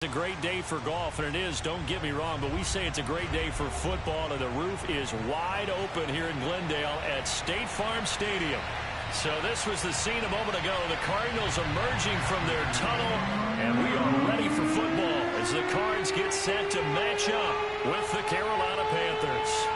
It's a great day for golf, and it is, don't get me wrong, but we say it's a great day for football, and the roof is wide open here in Glendale at State Farm Stadium. So this was the scene a moment ago. The Cardinals emerging from their tunnel, and we are ready for football as the Cards get set to match up with the Carolina Panthers.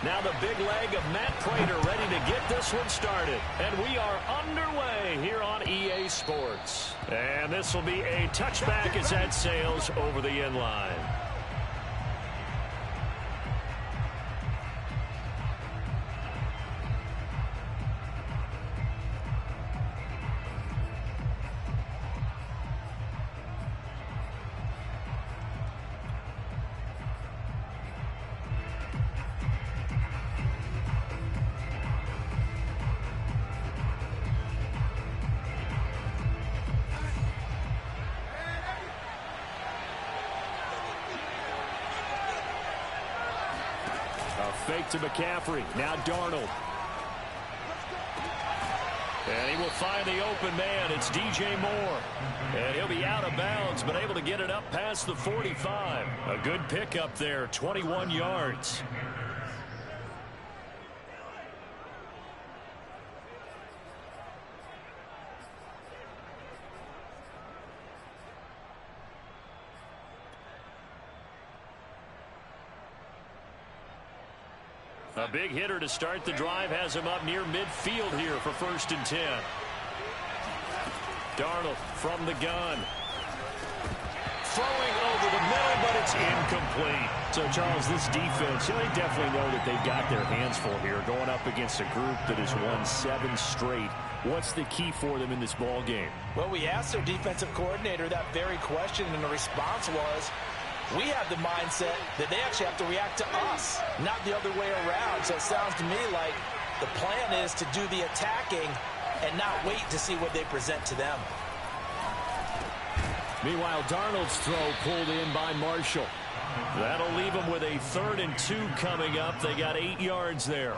Now the big leg of Matt Prater ready to get this one started. And we are underway here on EA Sports. And this will be a touchback as that sails over the end line. Fake to McCaffrey. Now Darnold. And he will find the open man. It's DJ Moore. And he'll be out of bounds, but able to get it up past the 45. A good pickup there, 21 yards. A big hitter to start the drive has him up near midfield here for 1st and 10. Darnold from the gun. Throwing over the middle, but it's incomplete. So, Charles, this defense, they definitely know that they've got their hands full here going up against a group that has won 7 straight. What's the key for them in this ball game? Well, we asked their defensive coordinator that very question, and the response was, we have the mindset that they actually have to react to us, not the other way around. So it sounds to me like the plan is to do the attacking and not wait to see what they present to them. Meanwhile, Darnold's throw pulled in by Marshall. That'll leave them with a 3rd and 2 coming up. They got 8 yards there.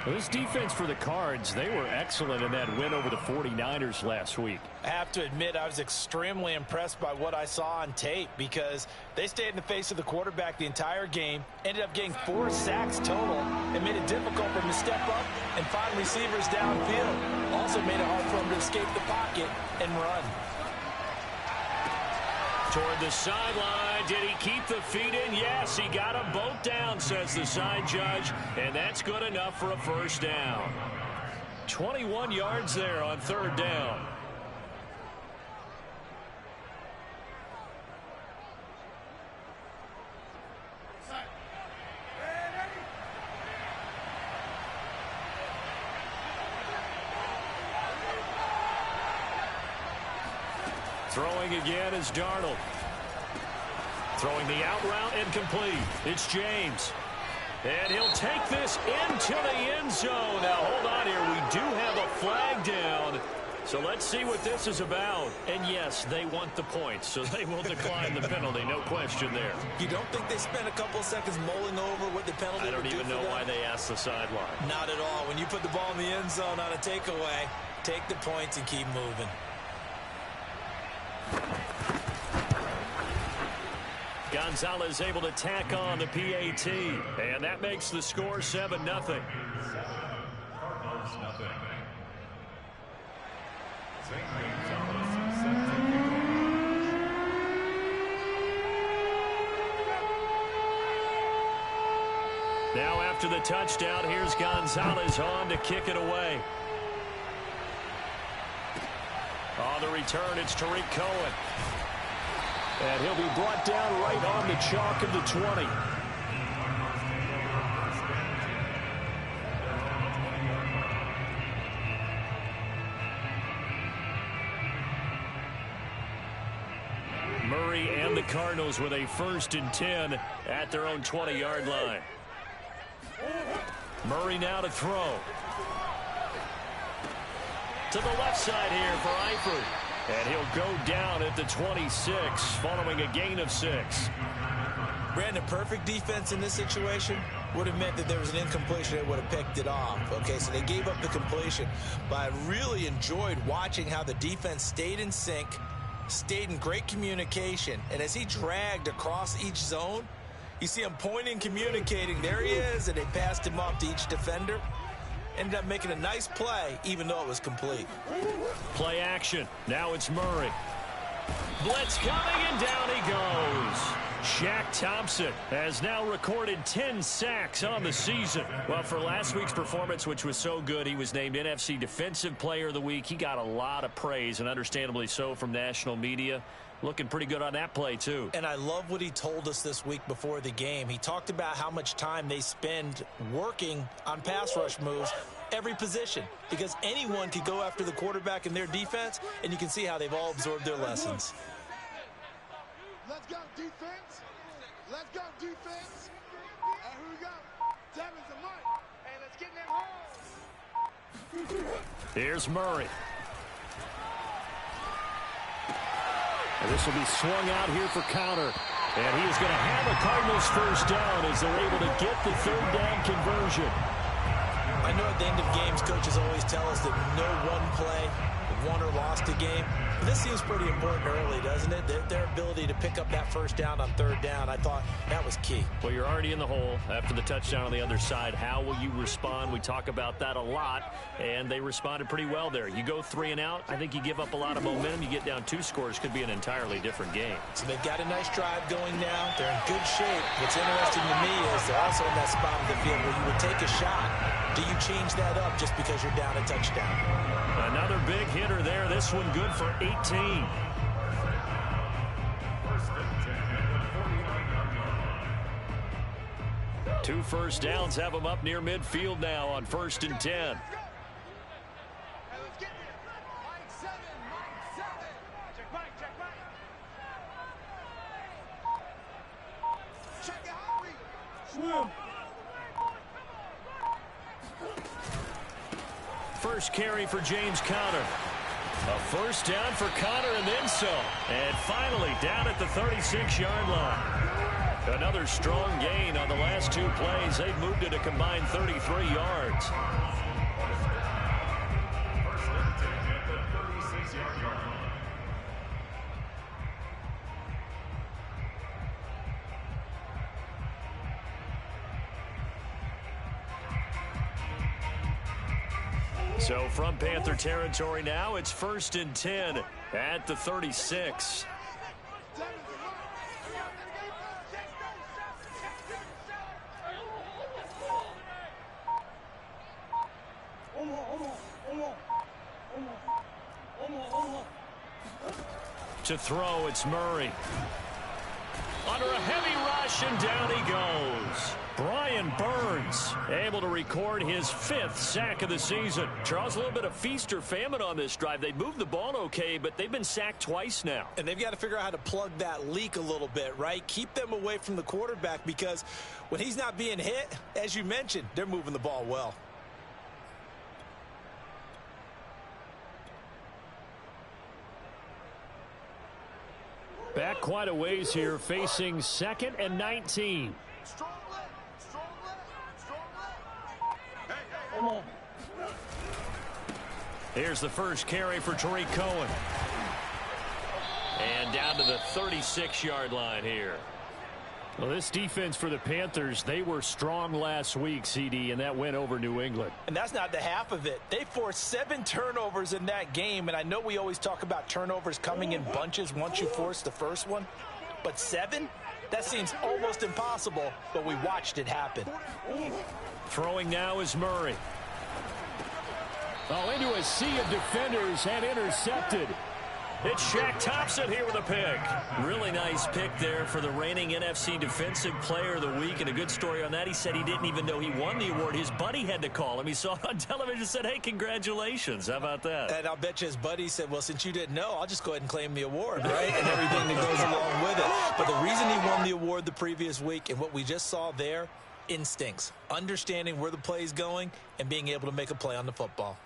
Well, this defense for the Cards, they were excellent in that win over the 49ers last week. I have to admit, I was extremely impressed by what I saw on tape because they stayed in the face of the quarterback the entire game, ended up getting 4 sacks total, and made it difficult for him to step up and find receivers downfield. Also made it hard for him to escape the pocket and run. Toward the sideline. Did he keep the feet in? Yes, he got them both down, says the side judge, and that's good enough for a 1st down. 21 yards there on 3rd down. Throwing again is Darnold. Throwing the out route incomplete. It's James. And he'll take this into the end zone. Now, hold on here. We do have a flag down. So let's see what this is about. And, yes, they want the points, so they will decline the penalty. No question there. You don't think they spent a couple seconds mulling over what the penalty I don't even know why they asked the sideline. Not at all. When you put the ball in the end zone on a takeaway, take the points and keep moving. Gonzalez able to tack on the PAT, and that makes the score 7-0. Now after the touchdown, here's Gonzalez on to kick it away. On the return, it's Tariq Cohen. And he'll be brought down right on the chalk of the 20. Murray and the Cardinals with a 1st and 10 at their own 20-yard line. Murray now to throw. To the left side here for Eifert. And he'll go down at the 26 following a gain of 6. Brandon, perfect defense in this situation would have meant that there was an incompletion. They would have picked it off. Okay, so they gave up the completion. But I really enjoyed watching how the defense stayed in sync, stayed in great communication. And as he dragged across each zone, you see him pointing, communicating. There he is, and they passed him off to each defender. Ended up making a nice play, even though it was complete. Play action. Now it's Murray. Blitz coming, and down he goes. Shaq Thompson has now recorded 10 sacks on the season. Well, for last week's performance, which was so good, he was named NFC Defensive Player of the Week. He got a lot of praise, and understandably so, from national media. Looking pretty good on that play, too. And I love what he told us this week before the game. He talked about how much time they spend working on pass rush moves, every position, because anyone could go after the quarterback in their defense, and you can see how they've all absorbed their lessons. Let's go, defense. Let's go, defense. And here we go. Devins and Mike. Hey, let's get in that hole. Here's Murray. And this will be swung out here for counter. And he is going to have a Cardinals first down as they're able to get the third down conversion. I know at the end of games, coaches always tell us that no one play won or lost a game. But this seems pretty important early, doesn't it? Their ability to pick up that first down on third down, I thought that was key. Well, you're already in the hole after the touchdown on the other side. How will you respond? We talk about that a lot, and they responded pretty well there. You go 3 and out, I think you give up a lot of momentum. You get down 2 scores, could be an entirely different game. So they've got a nice drive going now. They're in good shape. What's interesting to me is they're also in that spot of the field where you would take a shot. Do you change that up just because you're down a touchdown? Another big hitter there. This one good for 18. Two first downs have them up near midfield now on 1st and 10. First carry for James Conner. A first down for Conner and then some. And finally down at the 36-yard line. Another strong gain on the last 2 plays. They've moved it a combined 33 yards. So from Panther territory now, it's 1st and 10 at the 36. To throw, it's Murray. Under a heavy rush, and down he goes. Brian Burns able to record his 5th sack of the season. Charles, a little bit of feast or famine on this drive. They moved the ball okay, but they've been sacked twice now. And they've got to figure out how to plug that leak a little bit, right? Keep them away from the quarterback, because when he's not being hit, as you mentioned, they're moving the ball well. Back quite a ways here, facing 2nd and 19. Strong leg. Strong leg. Strong leg. Hey, hey. Here's the first carry for Tariq Cohen. And down to the 36-yard line here. Well, this defense for the Panthers, they were strong last week, CD, and that went over New England. And that's not the half of it. They forced 7 turnovers in that game, and I know we always talk about turnovers coming in bunches once you force the first one, but 7? That seems almost impossible, but we watched it happen. Throwing now is Murray. Oh, into a sea of defenders and intercepted. It's Shaq Thompson here with a pick. Really nice pick there for the reigning NFC Defensive Player of the Week. And a good story on that. He said he didn't even know he won the award. His buddy had to call him. He saw it on television and said, hey, congratulations. How about that? And I'll bet you his buddy said, well, since you didn't know, I'll just go ahead and claim the award, right? And everything that goes along with it. But the reason he won the award the previous week and what we just saw there, instincts. Understanding where the play is going and being able to make a play on the football.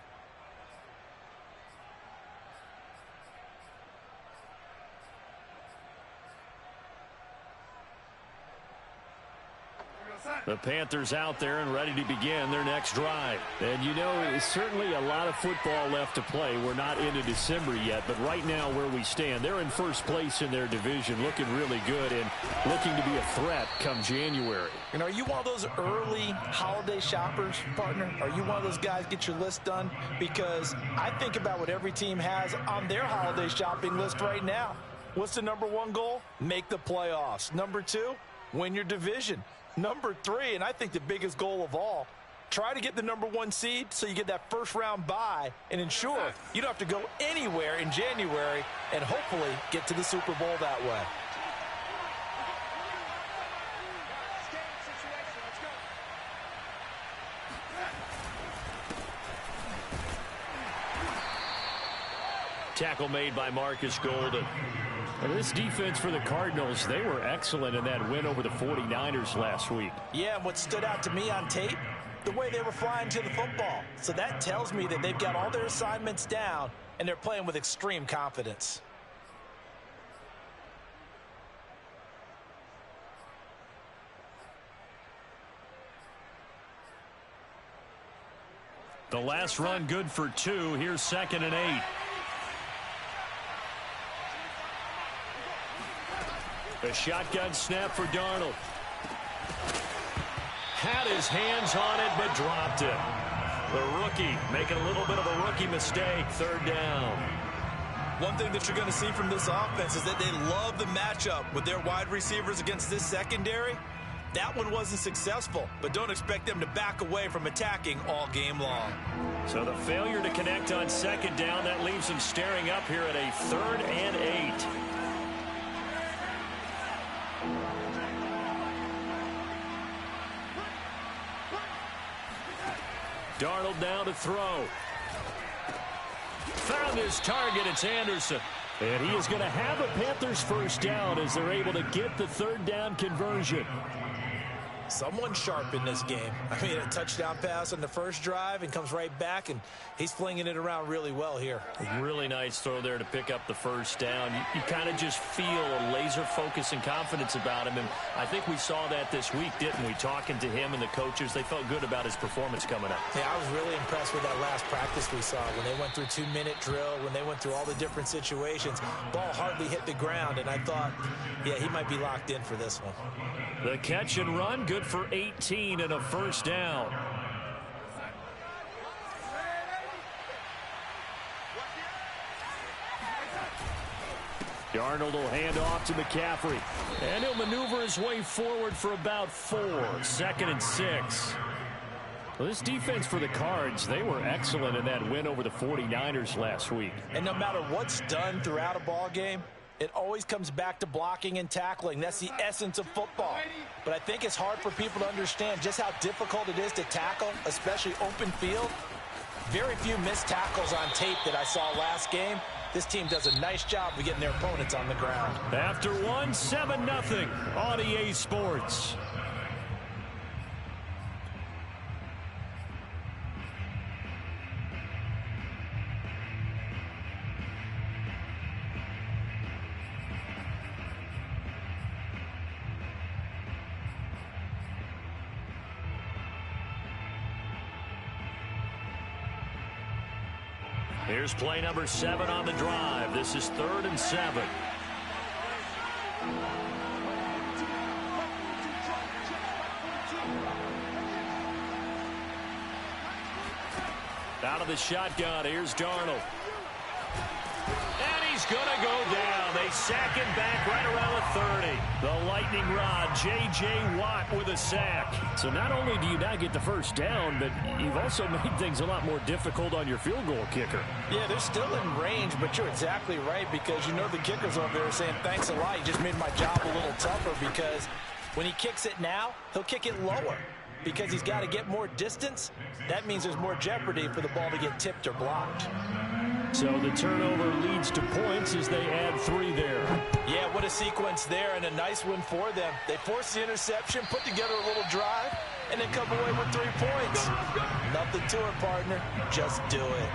The Panthers out there and ready to begin their next drive. And you know, it's certainly a lot of football left to play. We're not into December yet, but right now where we stand, they're in first place in their division, looking really good and looking to be a threat come January. And are you one of those early holiday shoppers, partner? Are you one of those guys get your list done? Because I think about what every team has on their holiday shopping list right now. What's the number one goal? Make the playoffs. Number two, win your division. Number three, and I think the biggest goal of all, try to get the number one seed so you get that first round bye and ensure you don't have to go anywhere in January and hopefully get to the Super Bowl that way. Tackle made by Marcus Golden. And this defense for the Cardinals, they were excellent in that win over the 49ers last week. Yeah, and what stood out to me on tape, the way they were flying to the football. So that tells me that they've got all their assignments down and they're playing with extreme confidence. The last run good for 2. Here's 2nd and 8. A shotgun snap for Darnold. Had his hands on it, but dropped it. The rookie making a little bit of a rookie mistake. 3rd down. One thing that you're going to see from this offense is that they love the matchup with their wide receivers against this secondary. That one wasn't successful, but don't expect them to back away from attacking all game long. So the failure to connect on 2nd down, that leaves them staring up here at a 3rd and 8. Darnold down to throw. Found his target. It's Anderson. And he is going to have a Panthers first down as they're able to get the 3rd down conversion. Someone sharp in this game. I mean, a touchdown pass on the first drive and comes right back, and he's flinging it around really well here. Really nice throw there to pick up the first down. You kind of just feel a laser focus and confidence about him, and I think we saw that this week, didn't we? Talking to him and the coaches, they felt good about his performance coming up. Yeah, I was really impressed with that last practice we saw when they went through 2-minute drill, when they went through all the different situations. Ball hardly hit the ground, and I thought, yeah, he might be locked in for this one. The catch and run, good for 18 and a first down. Darnold will hand off to McCaffrey. And he'll maneuver his way forward for about 4. 2nd and 6. Well, this defense for the Cards, they were excellent in that win over the 49ers last week. And no matter what's done throughout a ball game, it always comes back to blocking and tackling. That's the essence of football. But I think it's hard for people to understand just how difficult it is to tackle, especially open field. Very few missed tackles on tape that I saw last game. This team does a nice job of getting their opponents on the ground. After 1, 7-0 on EA Sports. Here's play number 7 on the drive. This is 3rd and 7. Out of the shotgun, here's Darnold. And he's going to go down. They sack him back right around the 30. The lightning rod, J.J. Watt with a sack. So not only do you not get the first down, but you've also made things a lot more difficult on your field goal kicker. Yeah, they're still in range, but you're exactly right because you know the kicker's over there saying, thanks a lot. You just made my job a little tougher because when he kicks it now, he'll kick it lower because he's got to get more distance. That means there's more jeopardy for the ball to get tipped or blocked. So the turnover leads to points as they add 3 there. Yeah, what a sequence there and a nice one for them. They force the interception, put together a little drive, and then come away with 3 points. Nothing to it, partner. Just do it.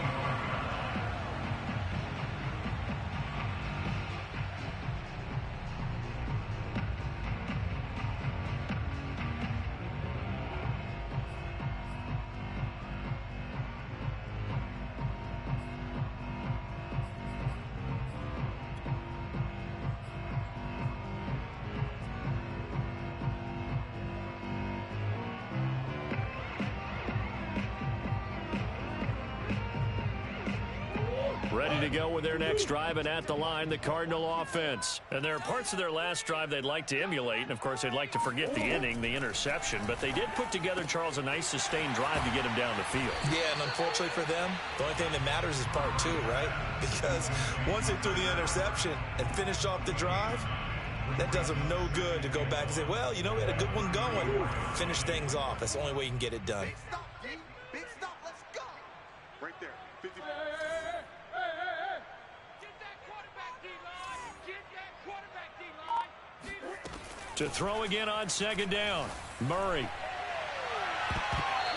Ready to go with their next drive, and at the line, the Cardinal offense. And there are parts of their last drive they'd like to emulate, and of course they'd like to forget the inning, the interception, but they did put together, Charles, a nice sustained drive to get him down the field. Yeah, and unfortunately for them, the only thing that matters is part two, right? Because once they threw the interception and finished off the drive, that does them no good to go back and say, well, you know, we had a good one going. Finish things off. That's the only way you can get it done. Big stop, D. Big stop. Let's go. Right there. 50. To throw again on second down. Murray.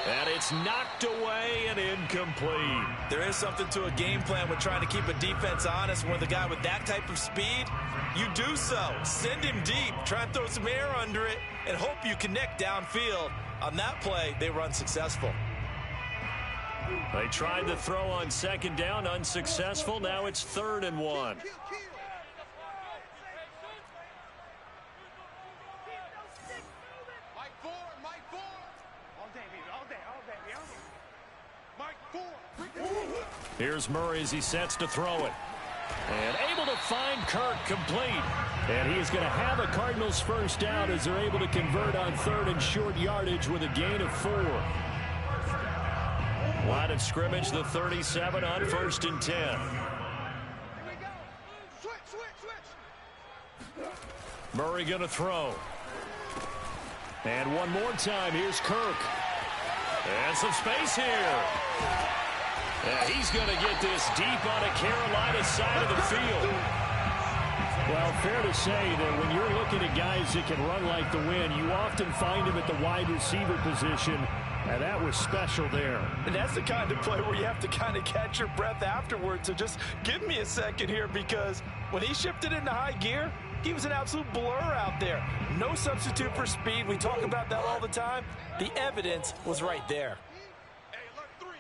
And it's knocked away and incomplete. There is something to a game plan with trying to keep a defense honest. When the guy with that type of speed, you do so. Send him deep. Try and throw some air under it and hope you connect downfield. On that play, they were unsuccessful. They tried to throw on second down, unsuccessful. Now it's 3rd and 1. Here's Murray as he sets to throw it. And able to find Kirk complete. And he is going to have a Cardinals first down as they're able to convert on 3rd and short yardage with a gain of 4. Line of scrimmage, the 37 on 1st and 10. Here we go. Switch. Murray going to throw. And one more time, here's Kirk. And some space here. Yeah, he's going to get this deep on a Carolina side of the field. Well, fair to say that when you're looking at guys that can run like the wind, you often find them at the wide receiver position, and that was special there. And that's the kind of play where you have to kind of catch your breath afterwards. So just give me a second here, because when he shifted into high gear, he was an absolute blur out there. No substitute for speed. We talk about that all the time. The evidence was right there. Hey, alert 3.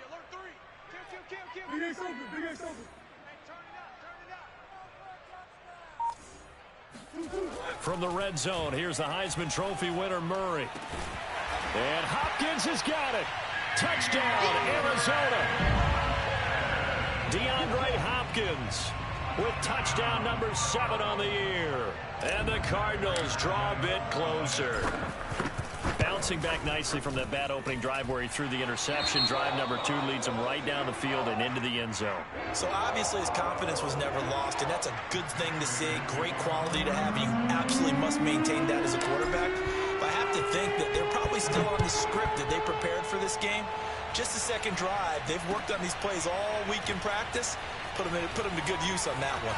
Kill. Big A's open. Hey, turn it up. From the red zone, here's the Heisman Trophy winner, Murray. And Hopkins has got it. Touchdown, Arizona. DeAndre Hopkins with touchdown number 7 on the year. And the Cardinals draw a bit closer. Bouncing back nicely from that bad opening drive where he threw the interception. Drive number 2 leads him right down the field and into the end zone. So obviously his confidence was never lost, and that's a good thing to see. Great quality to have. You absolutely must maintain that as a quarterback. But I have to think that they're probably still on the script that they prepared for this game. Just the second drive. They've worked on these plays all week in practice. Put them to good use on that one.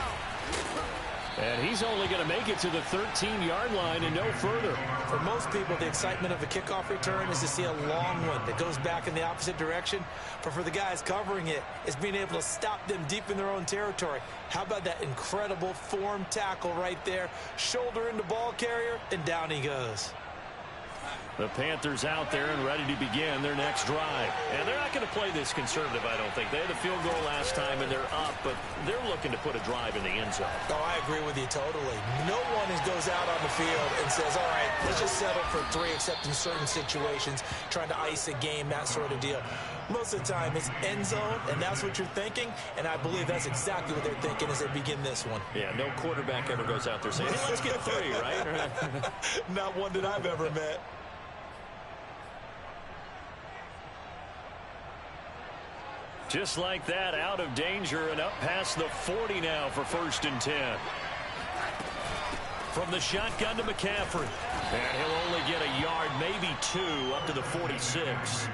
And he's only going to make it to the 13-yard line and no further. For most people, the excitement of a kickoff return is to see a long one that goes back in the opposite direction. But for the guys covering it, it's being able to stop them deep in their own territory. How about that incredible form tackle right there? Shoulder into ball carrier, and down he goes. The Panthers out there and ready to begin their next drive. And they're not going to play this conservative, I don't think. They had a field goal last time, and they're up, but they're looking to put a drive in the end zone. Oh, I agree with you totally. No one goes out on the field and says, all right, let's just settle for 3, except in certain situations, trying to ice a game, that sort of deal. Most of the time, it's end zone, and that's what you're thinking, and I believe that's exactly what they're thinking as they begin this one. Yeah, no quarterback ever goes out there saying, hey, let's get 3, right? Not one that I've ever met. Just like that, out of danger and up past the 40 now for 1st and 10. From the shotgun to McCaffrey. And he'll only get a yard, maybe 2, up to the 46.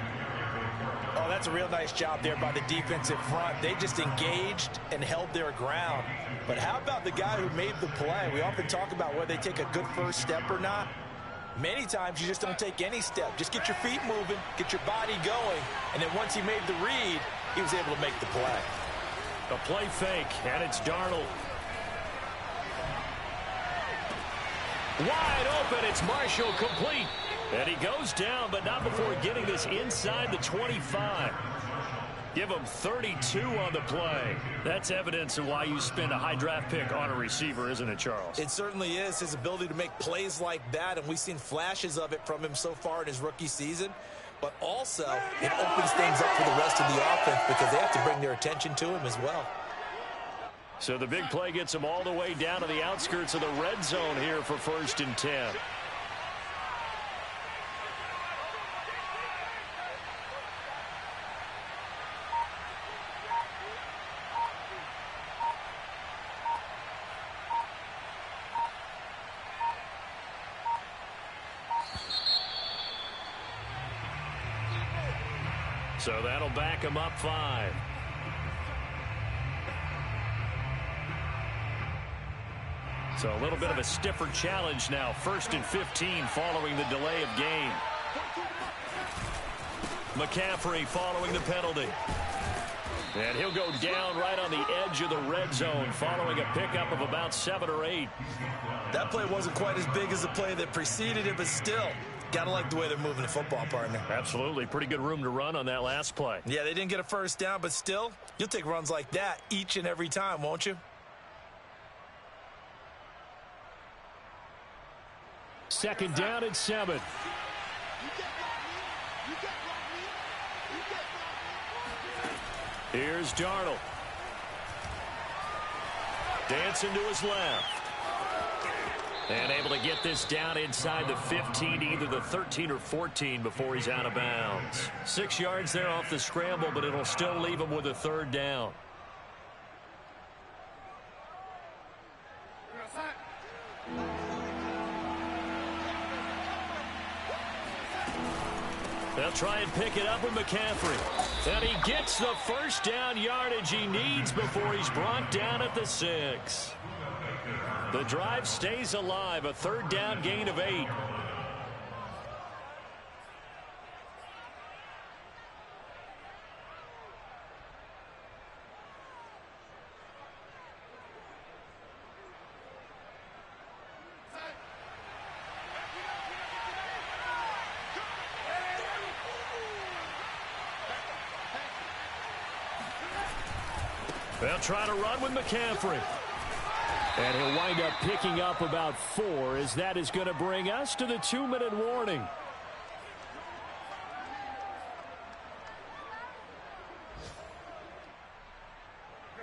Oh, that's a real nice job there by the defensive front. They just engaged and held their ground. But how about the guy who made the play? We often talk about whether they take a good first step or not. Many times you just don't take any step. Just get your feet moving, get your body going, and then once he made the read, he was able to make the play. A play fake, and it's Darnold. Wide open, it's Marshall, complete. And he goes down, but not before getting this inside the 25. Give him 32 on the play. That's evidence of why you spend a high draft pick on a receiver, isn't it, Charles? It certainly is. His ability to make plays like that, and we've seen flashes of it from him so far in his rookie season. But also, it opens things up for the rest of the offense because they have to bring their attention to him as well. So the big play gets them all the way down to the outskirts of the red zone here for 1st and 10. So that'll back him up 5. So a little bit of a stiffer challenge now. 1st and 15 following the delay of game. McCaffrey following the penalty. And he'll go down right on the edge of the red zone following a pickup of about 7 or 8. That play wasn't quite as big as the play that preceded it, but still, got to like the way they're moving the football, partner. Absolutely. Pretty good room to run on that last play. Yeah, they didn't get a first down, but still, you'll take runs like that each and every time, won't you? 2nd down and 7. Here's Darnold. Dancing to his left. And able to get this down inside the 15, either the 13 or 14 before he's out of bounds. 6 yards there off the scramble, but it'll still leave him with a 3rd down. They'll try and pick it up with McCaffrey. And he gets the 1st down yardage he needs before he's brought down at the 6. The drive stays alive, a 3rd down gain of 8. They'll try to run with McCaffrey. And he'll wind up picking up about 4, as that is going to bring us to the 2-minute warning.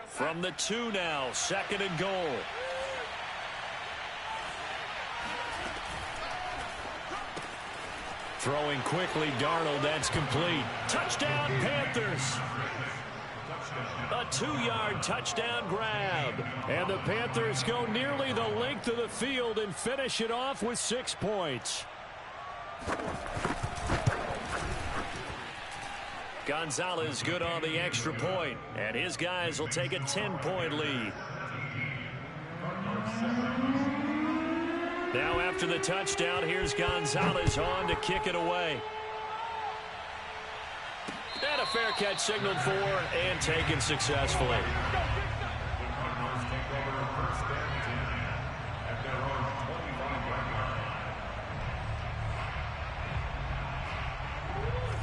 From the 2 now, 2nd and goal. Throwing quickly, Darnold, that's complete. Touchdown, Panthers. A 2-yard touchdown grab. And the Panthers go nearly the length of the field and finish it off with 6 points. Gonzalez good on the extra point, and his guys will take a 10-point lead. Now after the touchdown, here's Gonzalez on to kick it away. And a fair catch signaled for and taken successfully.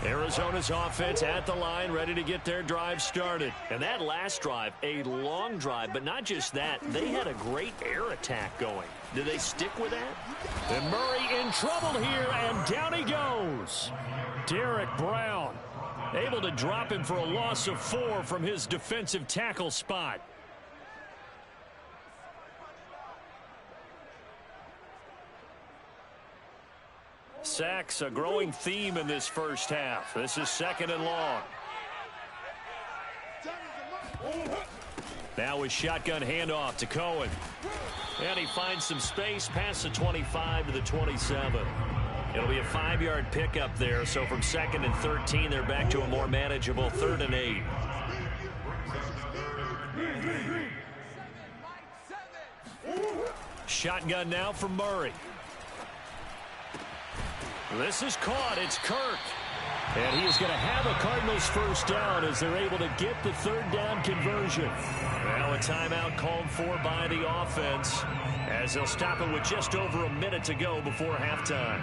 Arizona's offense at the line, ready to get their drive started. And that last drive, a long drive, but not just that. They had a great air attack going. Do they stick with that? And Murray in trouble here, and down he goes. Derek Brown able to drop him for a loss of 4 from his defensive tackle spot. Sacks, a growing theme in this first half. This is 2nd and long. Now with shotgun handoff to Cohen. And he finds some space past the 25 to the 27. It'll be a 5-yard pickup there. So from 2nd and 13, they're back to a more manageable 3rd and 8. Shotgun now from Murray. This is caught. It's Kirk. And he is going to have a Cardinals first down as they're able to get the 3rd down conversion. Now a timeout called for by the offense as they'll stop it with just over a minute to go before halftime.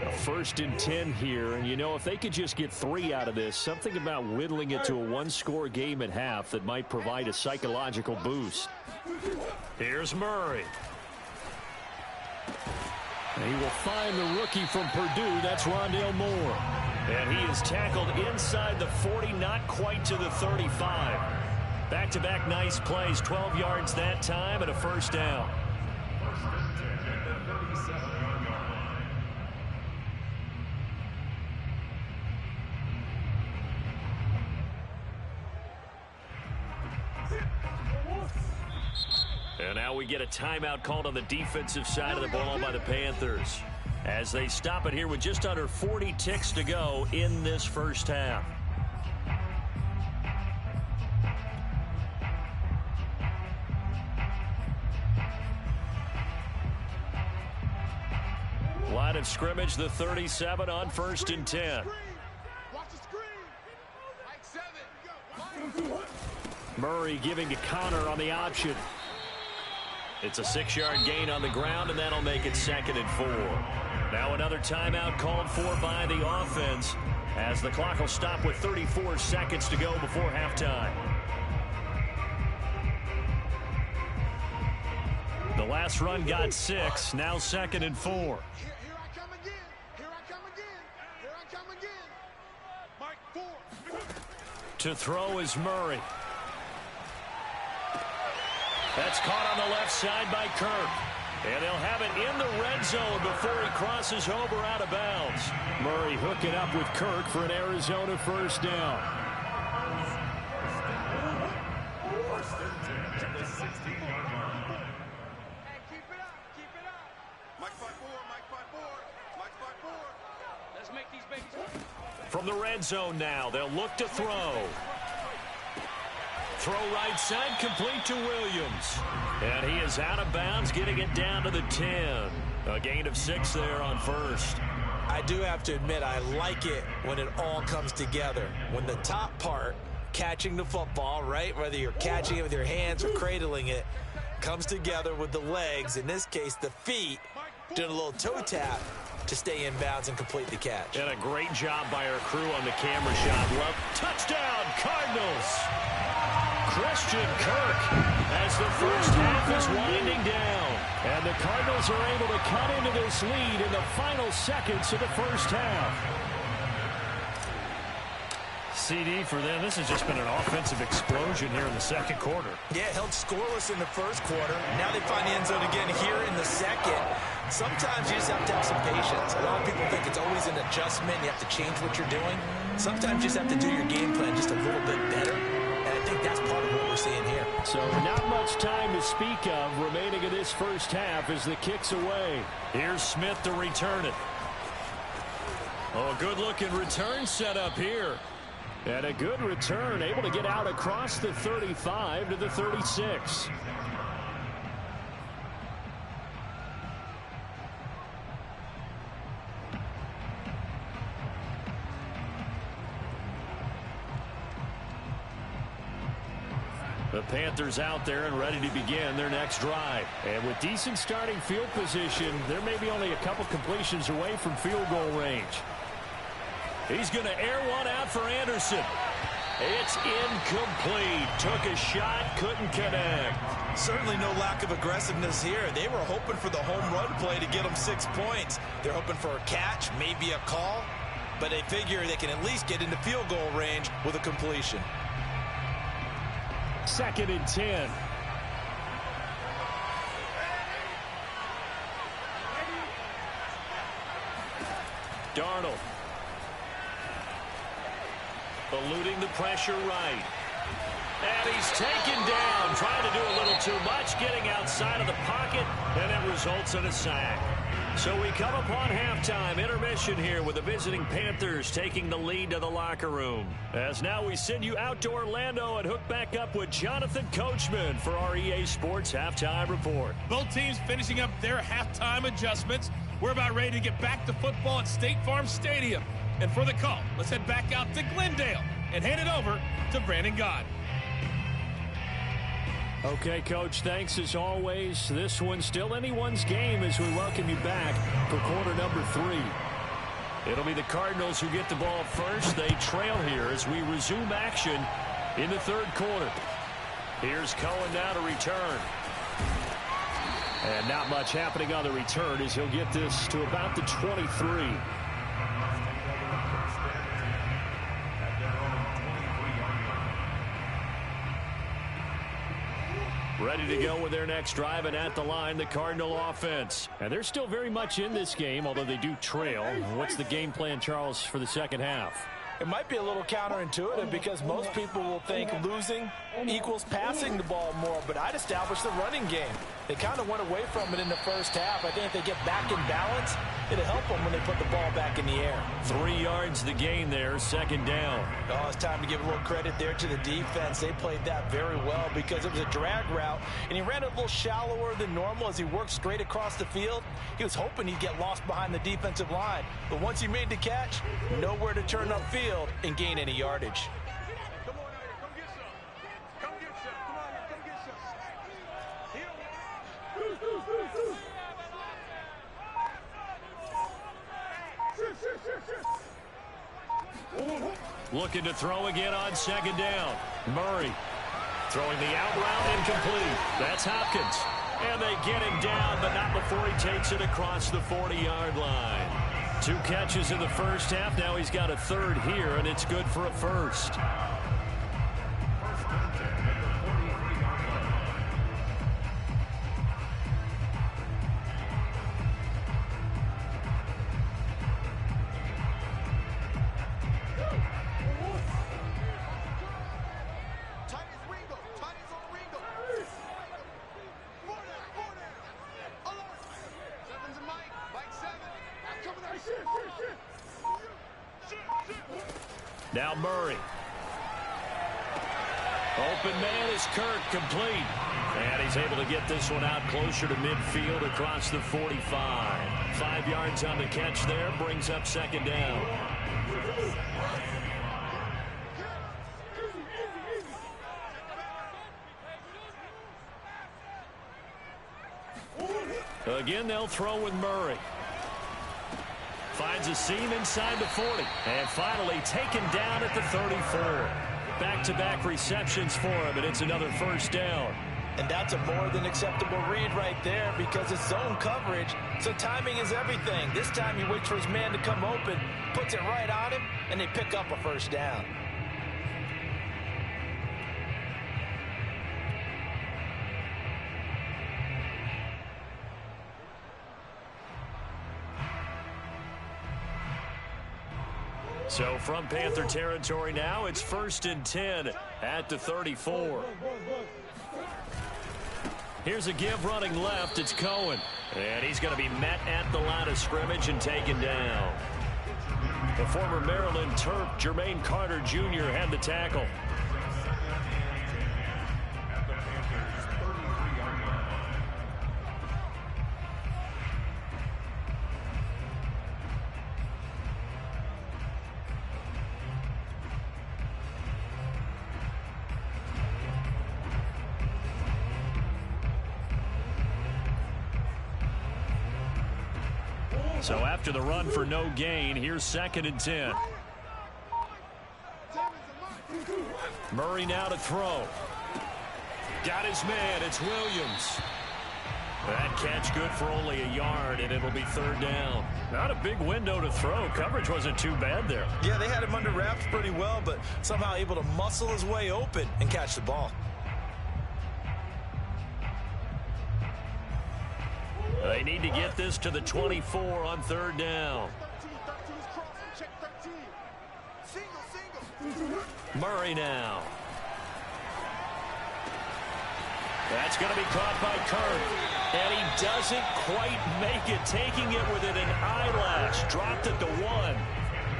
A 1st and 10 here, and you know, if they could just get 3 out of this, something about whittling it to a 1-score game at half that might provide a psychological boost. Here's Murray. He will find the rookie from Purdue. That's Rondale Moore. And he is tackled inside the 40, not quite to the 35. Back-to-back nice plays, 12 yards that time and a first down. And now we get a timeout called on the defensive side of the ball by the Panthers, as they stop it here with just under 40 ticks to go in this first half. Line of scrimmage, the 37 on 1st and 10. Watch the screen. Mike 7. Murray giving to Connor on the option. It's a 6-yard gain on the ground, and that'll make it 2nd and 4. Now another timeout called for by the offense, as the clock will stop with 34 seconds to go before halftime. The last run got 6, now 2nd and 4. Here I come again. Here I come again. Here I come again. Mike 4. To throw is Murray. That's caught on the left side by Kirk. And they'll have it in the red zone before he crosses over out of bounds. Murray hooking up with Kirk for an Arizona first down. Hey, keep it up. Keep it up. Mike 5-4. Mike 5-4. Mike 5-4. Let's make these babies work. From the red zone now, they'll look to throw. Throw right side, complete to Williams. And he is out of bounds, getting it down to the 10. A gain of 6 there on first. I do have to admit, I like it when it all comes together. When the top part, catching the football, right, whether you're catching it with your hands or cradling it, comes together with the legs, in this case the feet, doing a little toe tap to stay in bounds and complete the catch. And a great job by our crew on the camera shot. Love. Touchdown, Cardinals! Christian Kirk as the first half is winding down. And the Cardinals are able to cut into this lead in the final seconds of the first half. CD for them. This has just been an offensive explosion here in the second quarter. Yeah, held scoreless in the first quarter. Now they find the end zone again here in the second. Sometimes you just have to have some patience. A lot of people think it's always an adjustment. You have to change what you're doing. Sometimes you just have to do your game plan just a little bit better. And I think that's part of what we're seeing here. So not much time to speak of remaining in this first half as the kick's away. Here's Smith to return it. Oh, a good-looking return set up here. And a good return, able to get out across the 35 to the 36. The Panthers out there and ready to begin their next drive. And with decent starting field position, there may be only a couple completions away from field goal range. He's going to air one out for Anderson. It's incomplete. Took a shot, couldn't connect. Certainly no lack of aggressiveness here. They were hoping for the home run play to get them 6 points. They're hoping for a catch, maybe a call, but they figure they can at least get into field goal range with a completion. 2nd and 10. Darnold. Eluding the pressure right. And he's taken down, trying to do a little too much, getting outside of the pocket, and it results in a sack. So we come upon halftime, intermission here with the visiting Panthers taking the lead to the locker room. As now we send you out to Orlando and hook back up with Jonathan Coachman for our EA Sports Halftime Report. Both teams finishing up their halftime adjustments. We're about ready to get back to football at State Farm Stadium. And for the call, let's head back out to Glendale and hand it over to Brandon Gott. Okay, Coach, thanks as always. This one's still anyone's game as we welcome you back for quarter number 3. It'll be the Cardinals who get the ball first. They trail here as we resume action in the third quarter. Here's Cohen now to return. And not much happening on the return as he'll get this to about the 23. Ready to go with their next drive, and at the line, the Cardinal offense. And they're still very much in this game, although they do trail. What's the game plan, Charles, for the second half? It might be a little counterintuitive because most people will think losing equals passing the ball more, but I'd establish the running game. They kind of went away from it in the first half. I think if they get back in balance, it'll help them when they put the ball back in the air. 3 yards the gain there, second down. Oh, it's time to give a little credit there to the defense. They played that very well because it was a drag route, and he ran it a little shallower than normal as he worked straight across the field. He was hoping he'd get lost behind the defensive line, but once he made the catch, nowhere to turn upfield and gain any yardage. Come on, Ida, come get some. Come get some. Come on, come get some. Looking to throw again on second down. Murray throwing the out route, incomplete. That's Hopkins. And they get him down, but not before he takes it across the 40-yard line. 2 catches in the first half. Now he's got a third here, and it's good for a first. Now Murray. Open man is Kirk, complete. And he's able to get this one out closer to midfield across the 45. 5 yards on the catch there, brings up second down. Again, they'll throw with Murray. Finds a seam inside the 40. And finally taken down at the 34. Back-to-back receptions for him, and it's another first down. And that's a more than acceptable read right there because it's zone coverage, so timing is everything. This time he waits for his man to come open, puts it right on him, and they pick up a first down. So from Panther territory now, it's 1st and 10 at the 34. Here's a give running left. It's Cohen. And he's going to be met at the line of scrimmage and taken down. The former Maryland Terp, Jermaine Carter Jr. had the tackle. So after the run for no gain, here's 2nd and 10. Murray now to throw. Got his man. It's Williams. That catch good for only a yard, and it'll be 3rd down. Not a big window to throw. Coverage wasn't too bad there. Yeah, they had him under wraps pretty well, but somehow able to muscle his way open and catch the ball. They need to get this to the 24 on 3rd down. Murray now. That's going to be caught by Kirk. And he doesn't quite make it, taking it within an eyelash. Dropped it to 1.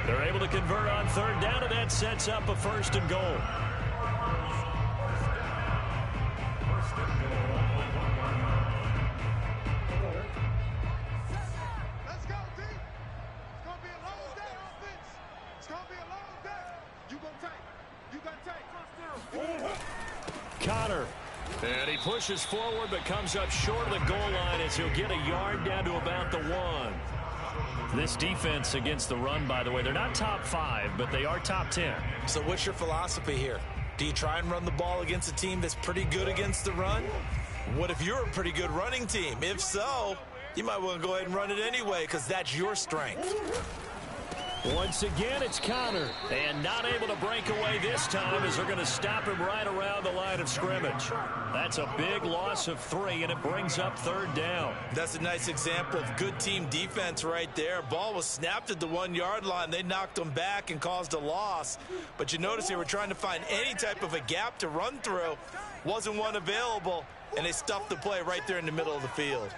They're able to convert on 3rd down, and that sets up a 1st and goal. Connor. And he pushes forward but comes up short of the goal line as he'll get a yard down to about the 1. This defense against the run, by the way, they're not top 5, but they are top 10. So what's your philosophy here? Do you try and run the ball against a team that's pretty good against the run? What if you're a pretty good running team? If so, you might want to go ahead and run it anyway because that's your strength. Once again, it's Connor. And not able to break away this time as they're going to stop him right around the line of scrimmage. That's a big loss of 3, and it brings up 3rd down. That's a nice example of good team defense right there. Ball was snapped at the 1-yard line. They knocked them back and caused a loss. But you notice they were trying to find any type of a gap to run through. Wasn't one available, and they stuffed the play right there in the middle of the field.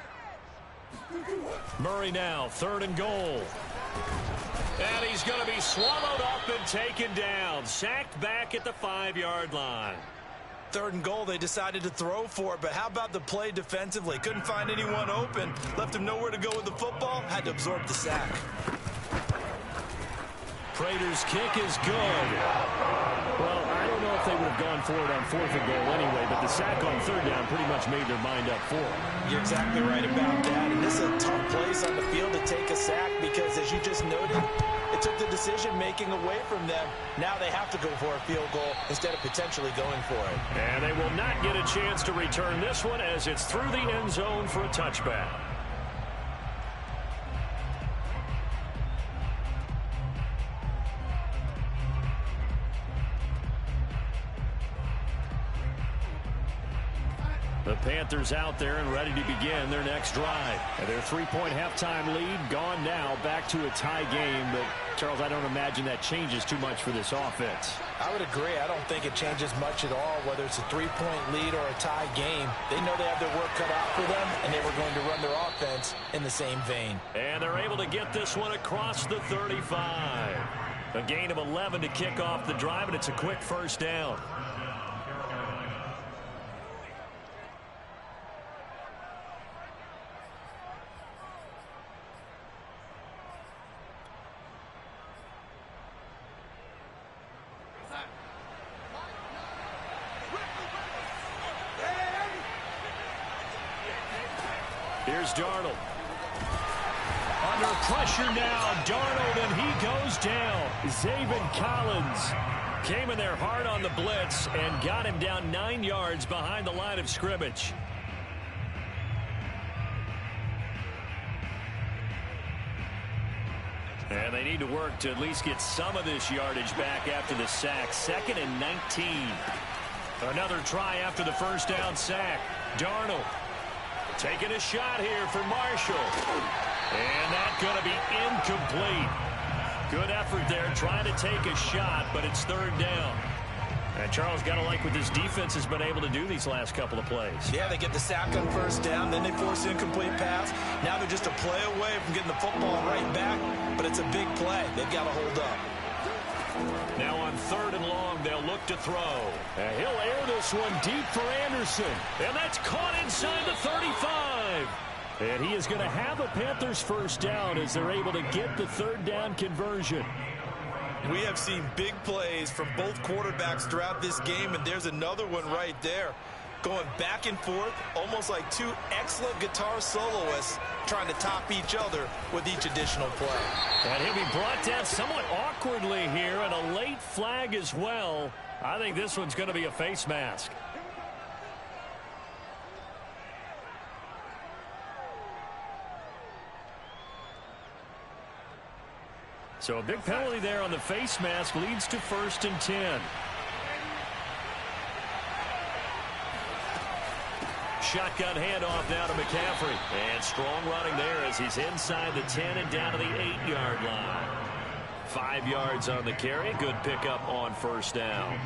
Murray now, 3rd and goal. And he's going to be swallowed up and taken down. Sacked back at the 5-yard line. 3rd and goal, they decided to throw for it, but how about the play defensively? Couldn't find anyone open, left him nowhere to go with the football, had to absorb the sack. Prater's kick is good. Well, I don't know if they would have gone for it on 4th and goal anyway, but the sack on 3rd down pretty much made their mind up for it. You're exactly right about that, and this is a tough place on the field to take a sack because, as you just noted, it took the decision-making away from them. Now they have to go for a field goal instead of potentially going for it. And they will not get a chance to return this one as it's through the end zone for a touchback. The Panthers out there and ready to begin their next drive. And their 3-point halftime lead gone now, back to a tie game. But, Charles, I don't imagine that changes too much for this offense. I would agree. I don't think it changes much at all, whether it's a 3-point lead or a tie game. They know they have their work cut out for them, and they were going to run their offense in the same vein. And they're able to get this one across the 35. A gain of 11 to kick off the drive, and it's a quick 1st down. Here's Darnold. Under pressure now, Darnold, and he goes down. Zaven Collins came in there hard on the blitz and got him down 9 yards behind the line of scrimmage. And they need to work to at least get some of this yardage back after the sack. 2nd and 19. Another try after the 1st down sack. Darnold taking a shot here for Marshall. And that's going to be incomplete. Good effort there trying to take a shot, but it's 3rd down. And Charles, got to like what this defense has been able to do these last couple of plays. Yeah, they get the sack on 1st down, then they force an incomplete pass. Now they're just a play away from getting the football right back, but it's a big play. They've got to hold up. Now on 3rd and long, they'll look to throw. And he'll air this one deep for Anderson. And that's caught inside the 35. And he is going to have a Panthers 1st down as they're able to get the 3rd down conversion. We have seen big plays from both quarterbacks throughout this game, and there's another one right there. Going back and forth, almost like 2 excellent guitar soloists trying to top each other with each additional play. And he'll be brought down somewhat awkwardly here, and a late flag as well. I think this one's going to be a face mask. So a big penalty there on the face mask leads to 1st and 10. Shotgun handoff now to McCaffrey. And strong running there as he's inside the 10 and down to the 8-yard line. 5 yards on the carry. Good pickup on 1st down.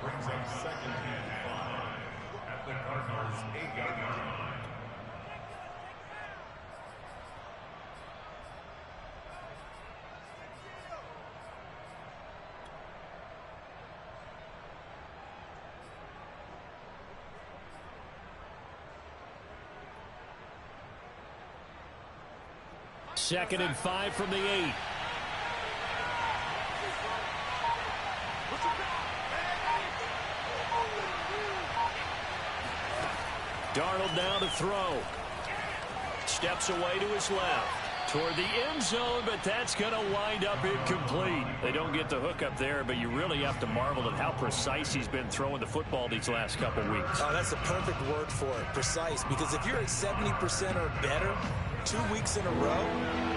Brings up 2nd and 5 at the Cardinals' 8-yard line. Second and 5 from the 8. Darnold now to throw. Steps away to his left. Toward the end zone, but that's going to wind up incomplete. They don't get the hook up there, but you really have to marvel at how precise he's been throwing the football these last couple weeks. Oh, that's the perfect word for it, precise, because if you're at 70% or better 2 weeks in a row,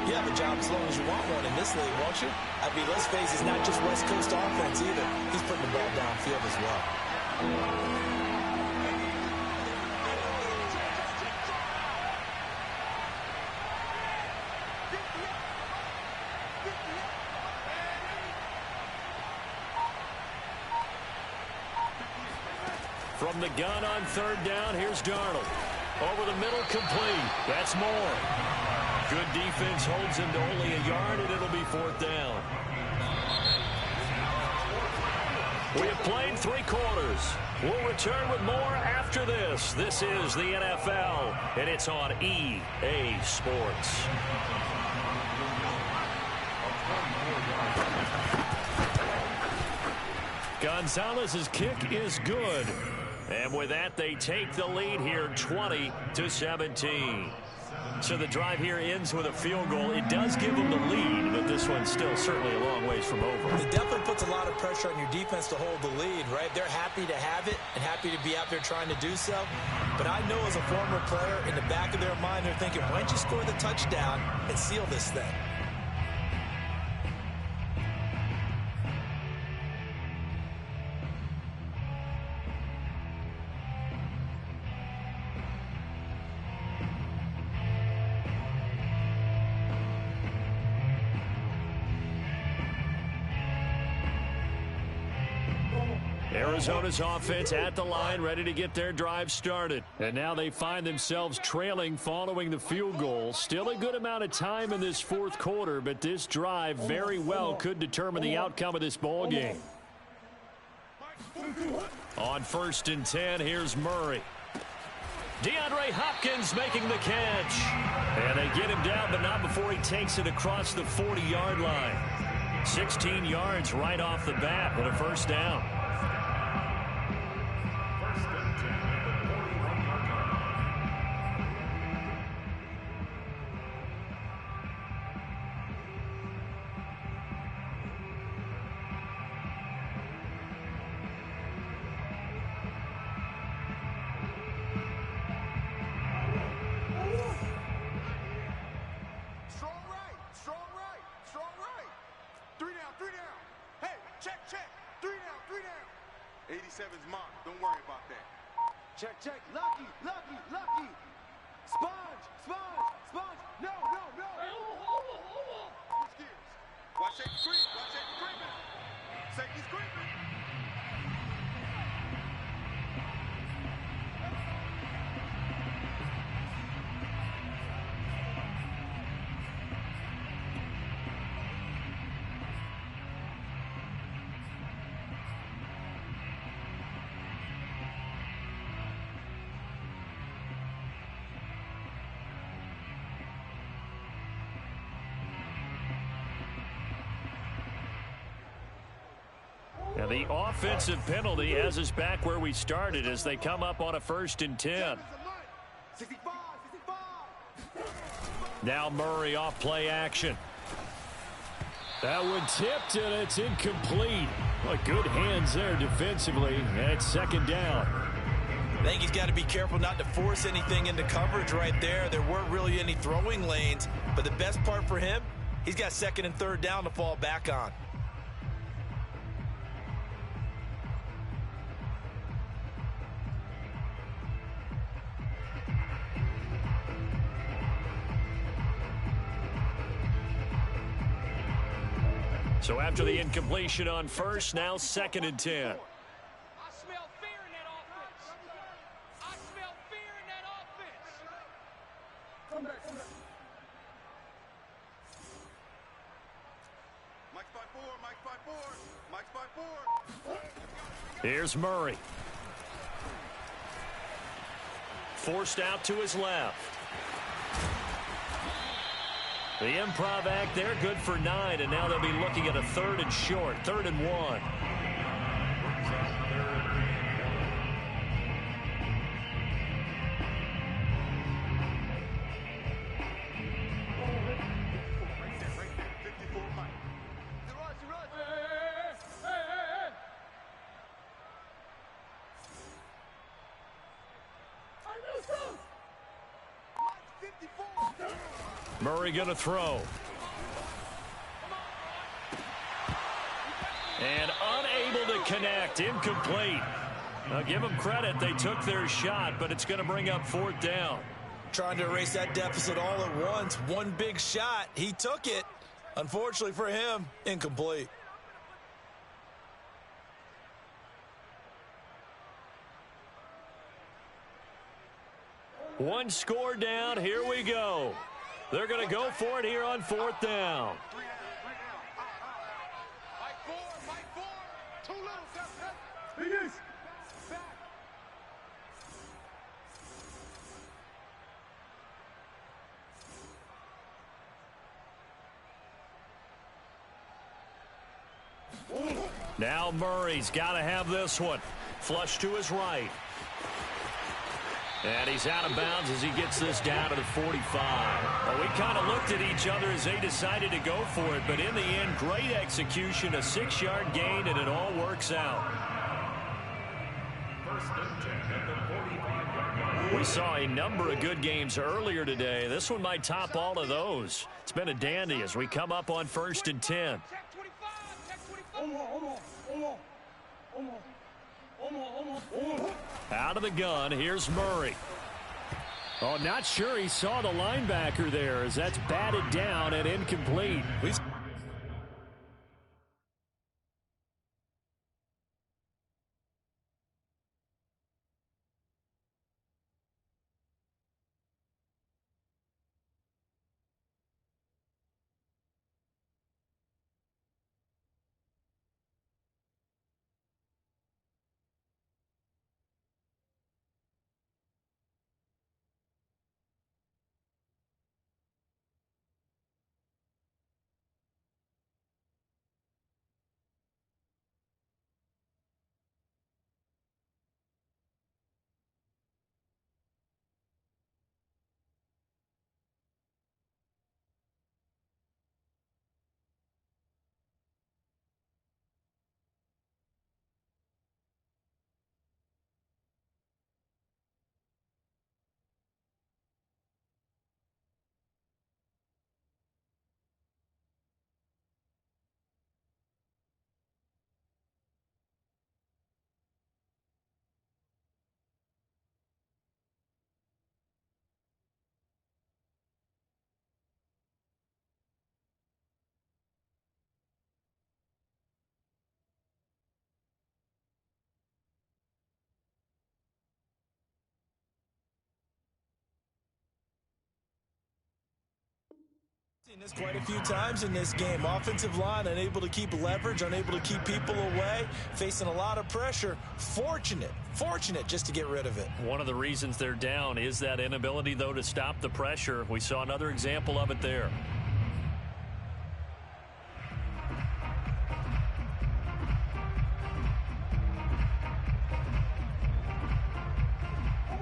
you have a job as long as you want one in this league, won't you? I mean, let's face it, it's not just West Coast offense either. He's putting the ball downfield as well. From the gun on third down, here's Darnold. Over the middle, complete. That's Moore. Good defense holds him to only a yard, and it'll be fourth down. We have played 3 quarters. We'll return with more after this. This is the NFL, and it's on EA Sports. Gonzalez's kick is good. And with that, they take the lead here 20-17. So the drive here ends with a field goal. It does give them the lead, but this one's still certainly a long ways from over. It definitely puts a lot of pressure on your defense to hold the lead, right? They're happy to have it and happy to be out there trying to do so. But I know as a former player, in the back of their mind, they're thinking, why don't you score the touchdown and seal this thing? Arizona's offense at the line, ready to get their drive started. And now they find themselves trailing following the field goal. Still a good amount of time in this fourth quarter, but this drive very well could determine the outcome of this ball game. On 1st and 10, here's Murray. DeAndre Hopkins making the catch. And they get him down, but not before he takes it across the 40-yard line. 16 yards right off the bat and a first down. Check. Lucky. Sponge. No. Switch gears. Watch safety creeping. Safety's creeping. And the offensive penalty has us back where we started as they come up on a 1st and 10. 65. Now Murray off play action. That one tipped, and it's incomplete. Well, good hands there defensively, and it's 2nd down. I think he's got to be careful not to force anything into coverage right there. There weren't really any throwing lanes, but the best part for him, he's got 2nd and 3rd down to fall back on. So after the incompletion on 1st, now 2nd and 10. I smell fear in that offense. I smell fear in that offense. Come back. Mike's by four. Here's Murray. Forced out to his left. The improv act there, good for 9, and now they'll be looking at a 3rd and short, 3rd and 1. Murray going to throw. And unable to connect. Incomplete. Now give them credit. They took their shot, but it's going to bring up 4th down. Trying to erase that deficit all at once. One big shot. He took it. Unfortunately for him, incomplete. One score down. Here we go. They're going to go for it here on 4th down. Now Murray's got to have this one. Flush to his right. And he's out of bounds as he gets this down to the 45. Well, we kind of looked at each other as they decided to go for it, but in the end, great execution, a 6-yard gain, and it all works out. We saw a number of good games earlier today. This one might top all of those. It's been a dandy as we come up on 1st and 10. Out of the gun, here's Murray. Oh, not sure he saw the linebacker there as that's batted down and incomplete. Seen this quite a few times in this game. Offensive line unable to keep leverage, unable to keep people away, facing a lot of pressure. Fortunate just to get rid of it. One of the reasons they're down is that inability, though, to stop the pressure. We saw another example of it there.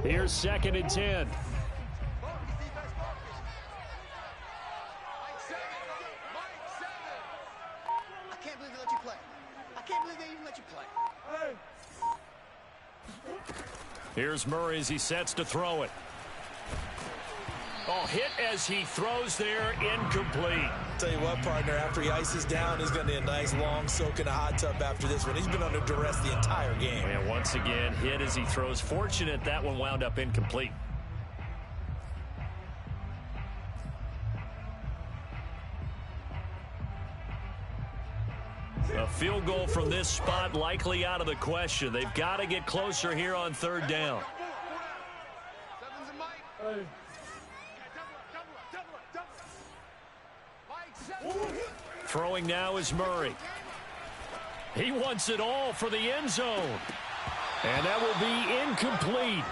Here's 2nd and 10. Here's Murray as he sets to throw it. Oh, hit as he throws there, incomplete. Tell you what, partner, after he ices down, he's going to need a nice long soak in a hot tub after this one. He's been under duress the entire game. And once again, hit as he throws. Fortunate that one wound up incomplete. A field goal from this spot likely out of the question. They've got to get closer here on 3rd down. Throwing now is Murray. He wants it all for the end zone. And that will be incomplete.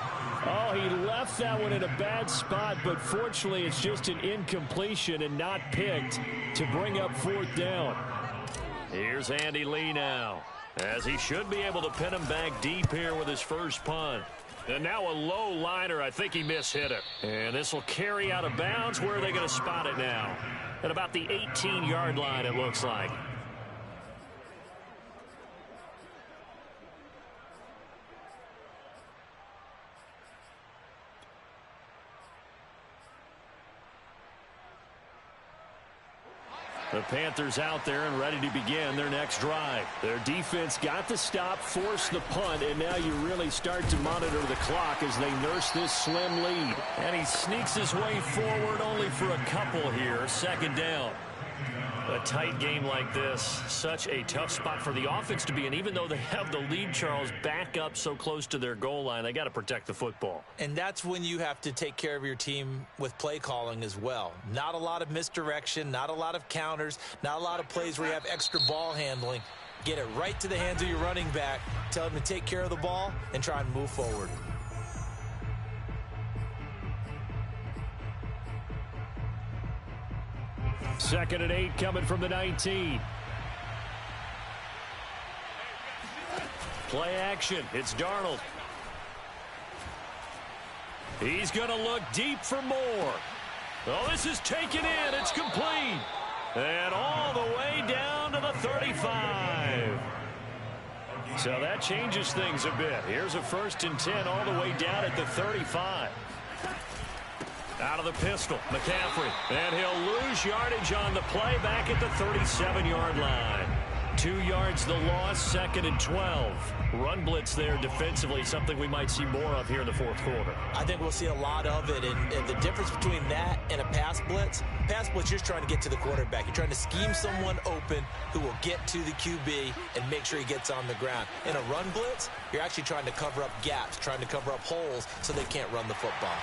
Oh, he left that one in a bad spot, but fortunately it's just an incompletion and not picked to bring up 4th down. Here's Andy Lee now, as he should be able to pin him back deep here with his first punt. And now a low liner. I think he mishit it. And this will carry out of bounds. Where are they going to spot it now? At about the 18-yard line, it looks like. The Panthers out there and ready to begin their next drive. Their defense got the stop, forced the punt, and now you really start to monitor the clock as they nurse this slim lead. And he sneaks his way forward only for a couple here. Second down. A tight game like this, such a tough spot for the offense to be in. Even though they have the lead, Charles, back up so close to their goal line, they got to protect the football. And that's when you have to take care of your team with play calling as well. Not a lot of misdirection, not a lot of counters, not a lot of plays where you have extra ball handling. Get it right to the hands of your running back, tell him to take care of the ball, and try and move forward. Second and 8 coming from the 19. Play action. It's Darnold. He's going to look deep for more. Oh, this is taken in. It's complete. And all the way down to the 35. So that changes things a bit. Here's a 1st and 10 all the way down at the 35. Out of the pistol, McCaffrey. And he'll lose yardage on the play back at the 37-yard line. 2 yards the loss, 2nd and 12. Run blitz there defensively, something we might see more of here in the fourth quarter. I think we'll see a lot of it, and the difference between that and a pass blitz, you're just trying to get to the quarterback. You're trying to scheme someone open who will get to the QB and make sure he gets on the ground. In a run blitz, you're actually trying to cover up gaps, trying to cover up holes so they can't run the football.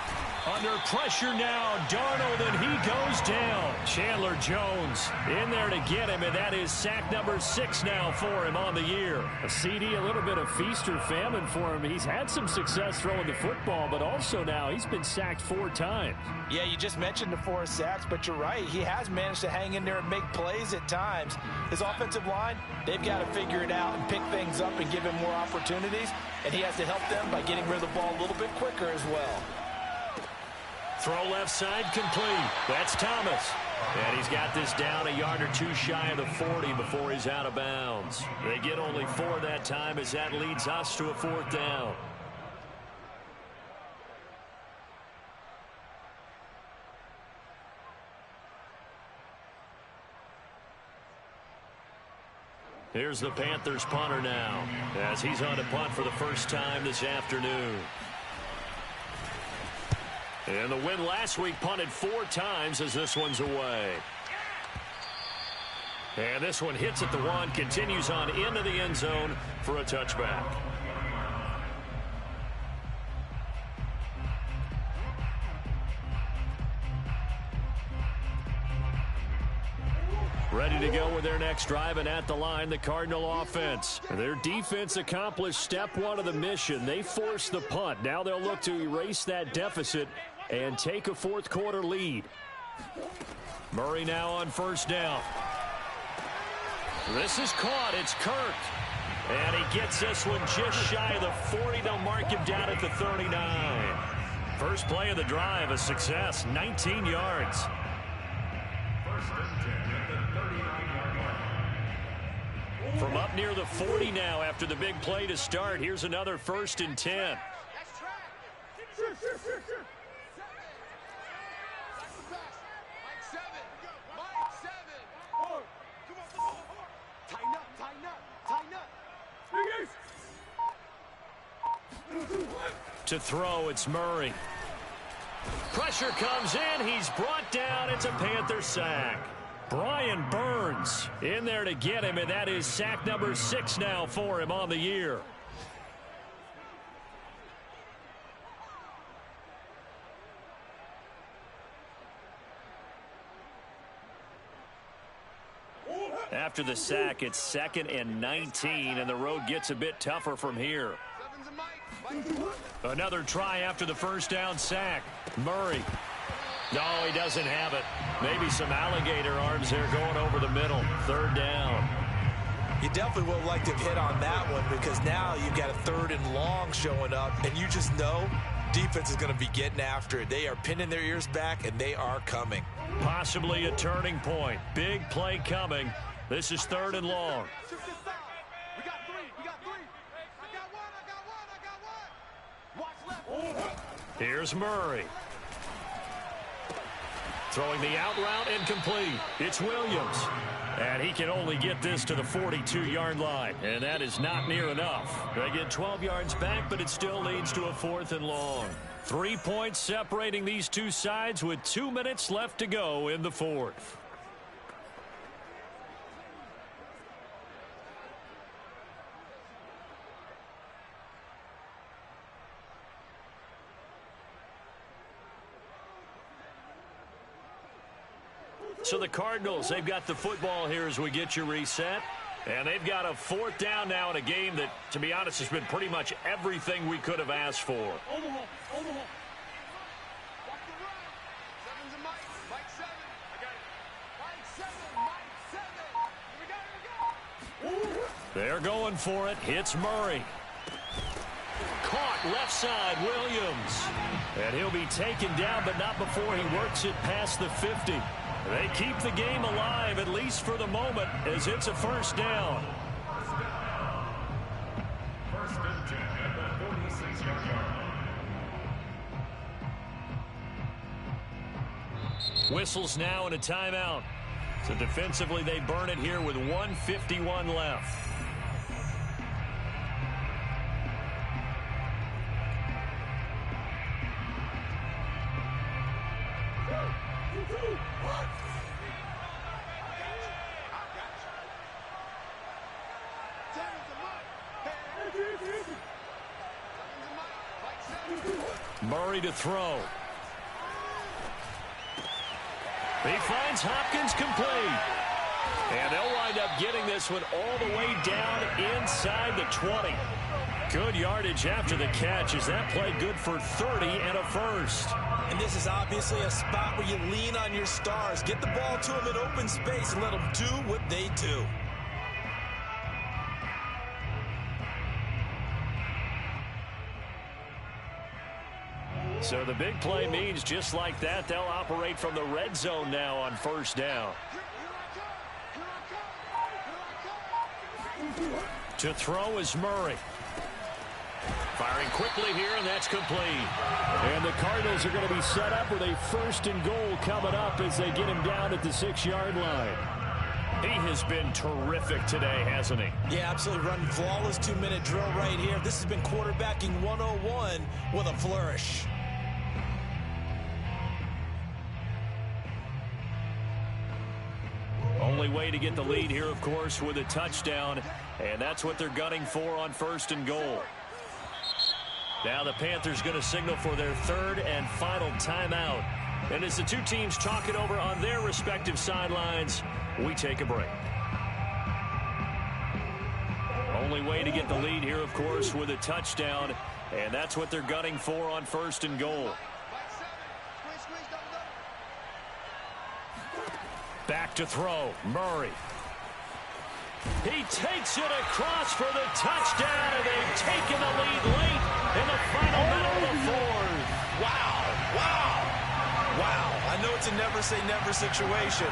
Under pressure now, Darnold, and he goes down. Chandler Jones in there to get him, and that is sack number 6 now for him on the year. A CD, a little bit of feast or famine for him. He's had some success throwing the football, but also now he's been sacked 4 times. Yeah, you just mentioned the 4 sacks, but you're right. He has managed to hang in there and make plays at times. His offensive line, they've got to figure it out and pick things up and give him more opportunities, and he has to help them by getting rid of the ball a little bit quicker as well. Throw left side complete. That's Thomas. And he's got this down a yard or 2 shy of the 40 before he's out of bounds. They get only 4 that time as that leads us to a 4th down. Here's the Panthers punter now as he's on to punt for the first time this afternoon. And the win last week punted 4 times as this one's away. And this one hits at the 1, continues on into the end zone for a touchback. Ready to go with their next drive, and at the line, the Cardinal offense. Their defense accomplished step 1 of the mission. They forced the punt. Now they'll look to erase that deficit and take a fourth quarter lead. Murray now on 1st down. This is caught. It's Kirk. And he gets this one just shy of the 40. They'll mark him down at the 39. First play of the drive, a success, 19 yards. From up near the 40 now after the big play to start. Here's another 1st and 10. To throw, it's Murray. Pressure comes in. He's brought down. It's a Panther sack. Brian Burns in there to get him, and that is sack number 6 now for him on the year. After the sack, it's 2nd and 19, and the road gets a bit tougher from here. Another try after the 1st down sack. Murray. No, he doesn't have it. Maybe some alligator arms there going over the middle. 3rd down. You definitely would have liked to have hit on that one because now you've got a 3rd and long showing up, and you just know defense is going to be getting after it. They are pinning their ears back, and they are coming. Possibly a turning point. Big play coming. This is 3rd and long. Here's Murray. Throwing the out route and complete. It's Williams. And he can only get this to the 42-yard line. And that is not near enough. They get 12 yards back, but it still leads to a 4th and long. 3 points separating these two sides with 2 minutes left to go in the 4th. So the Cardinals, they've got the football here as we get you reset. And they've got a 4th down now in a game that, to be honest, has been pretty much everything we could have asked for. Overhaul. Walk the right. 7's a Mike. Mike 7. I got it. Mike 7. Here we go. They're going for it. Hits Murray. Caught left side, Williams. And he'll be taken down, but not before he works it past the 50. They keep the game alive, at least for the moment, as it's a 1st down. First and 10 at the 46-yard line. Whistles now and a timeout. So defensively, they burn it here with 1:51 left. Murray to throw. He finds Hopkins complete. And they'll wind up getting this one all the way down inside the 20. Good yardage after the catch as that play good for 30 and a 1st. And this is obviously a spot where you lean on your stars. Get the ball to them in open space and let them do what they do. So the big play means just like that, they'll operate from the red zone now on 1st down. To throw is Murray. Firing quickly here, and that's complete. And the Cardinals are going to be set up with a 1st and goal coming up as they get him down at the 6-yard line. He has been terrific today, hasn't he? Yeah, absolutely. Running flawless 2-minute drill right here. This has been quarterbacking 101 with a flourish. Only way to get the lead here, of course, with a touchdown. And that's what they're gunning for on 1st and goal. Now the Panthers going to signal for their 3rd and final timeout. And as the two teams talk it over on their respective sidelines, we take a break. Only way to get the lead here, of course, with a touchdown. And that's what they're gunning for on 1st and goal. Back to throw. Murray. He takes it across for the touchdown, and they've taken the lead late in the final minute of the 4th. Wow. I know it's a never-say-never situation,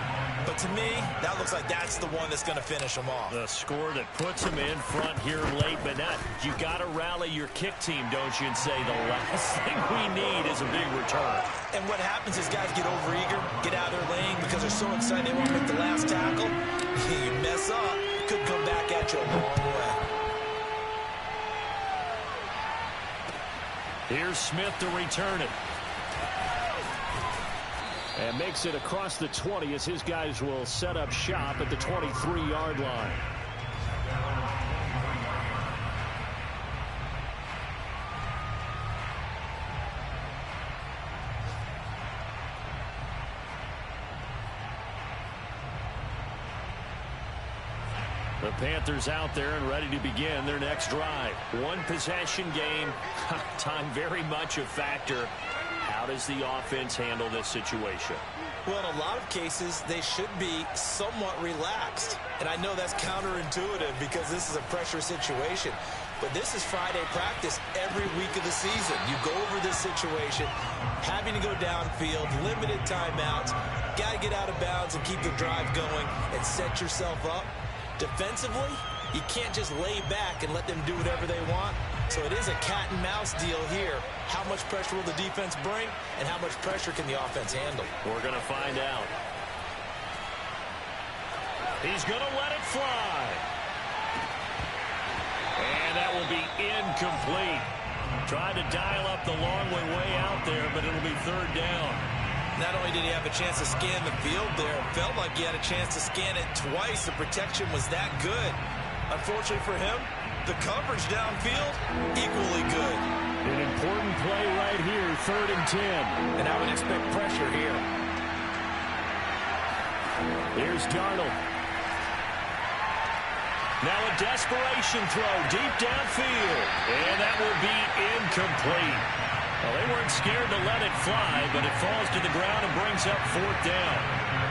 but to me, that looks like that's the one that's going to finish them off. The score that puts them in front here late, but not. You got to rally your kick team, don't you, and say the last thing we need is a big return. And what happens is guys get overeager, get out of their lane because they're so excited they want to make the last tackle. You mess up, it could come back at you a long way. Here's Smith to return it. And makes it across the 20 as his guys will set up shop at the 23-yard line. The Panthers out there and ready to begin their next drive. One possession game. Time very much a factor. How does the offense handle this situation? Well, in a lot of cases, they should be somewhat relaxed. And I know that's counterintuitive because this is a pressure situation. But this is Friday practice every week of the season. You go over this situation, having to go downfield, limited timeouts, got to get out of bounds and keep the drive going and set yourself up. Defensively, you can't just lay back and let them do whatever they want. So it is a cat and mouse deal here. How much pressure will the defense bring, and how much pressure can the offense handle? We're going to find out. He's going to let it fly. And that will be incomplete. Trying to dial up the long way out there, but it'll be third down. Not only did he have a chance to scan the field there, it felt like he had a chance to scan it twice. The protection was that good. Unfortunately for him, the coverage downfield, equally good. An important play right here, 3rd and 10. And I would expect pressure here. Here's Darnold. Now a desperation throw deep downfield. And that will be incomplete. Well, they weren't scared to let it fly, but it falls to the ground and brings up 4th down.